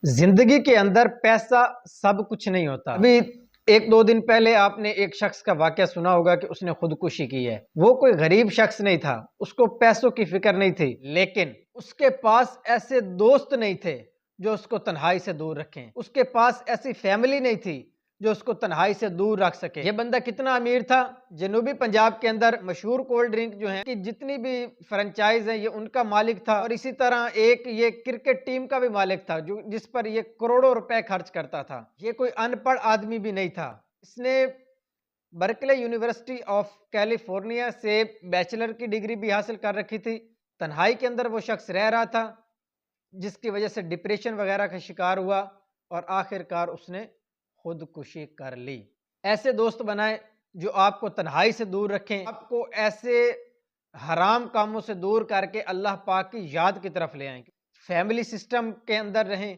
जिंदगी के अंदर पैसा सब कुछ नहीं होता। अभी एक दो दिन पहले आपने एक शख्स का वाकया सुना होगा कि उसने खुदकुशी की है। वो कोई गरीब शख्स नहीं था, उसको पैसों की फिक्र नहीं थी, लेकिन उसके पास ऐसे दोस्त नहीं थे जो उसको तन्हाई से दूर रखें। उसके पास ऐसी फैमिली नहीं थी जो उसको तन्हाई से दूर रख सके। ये बंदा कितना अमीर था। जनूबी पंजाब के अंदर मशहूर कोल्ड ड्रिंक जो है कि जितनी भी फ्रेंचाइज है ये उनका मालिक था, और इसी तरह एक ये क्रिकेट टीम का भी मालिक था जो जिस पर ये करोड़ों रुपए खर्च करता था। ये कोई अनपढ़ आदमी भी नहीं था। इसने बर्कले यूनिवर्सिटी ऑफ कैलिफोर्निया से बैचलर की डिग्री भी हासिल कर रखी थी। तन्हाई के अंदर वो शख्स रह रहा था, जिसकी वजह से डिप्रेशन वगैरह का शिकार हुआ और आखिरकार उसने खुदकुशी कर ली। ऐसे दोस्त बनाएं जो आपको तन्हाई से दूर रखें, आपको ऐसे हराम कामों से दूर करके अल्लाह पाक की याद की तरफ ले आएंगे। फैमिली सिस्टम के अंदर रहें,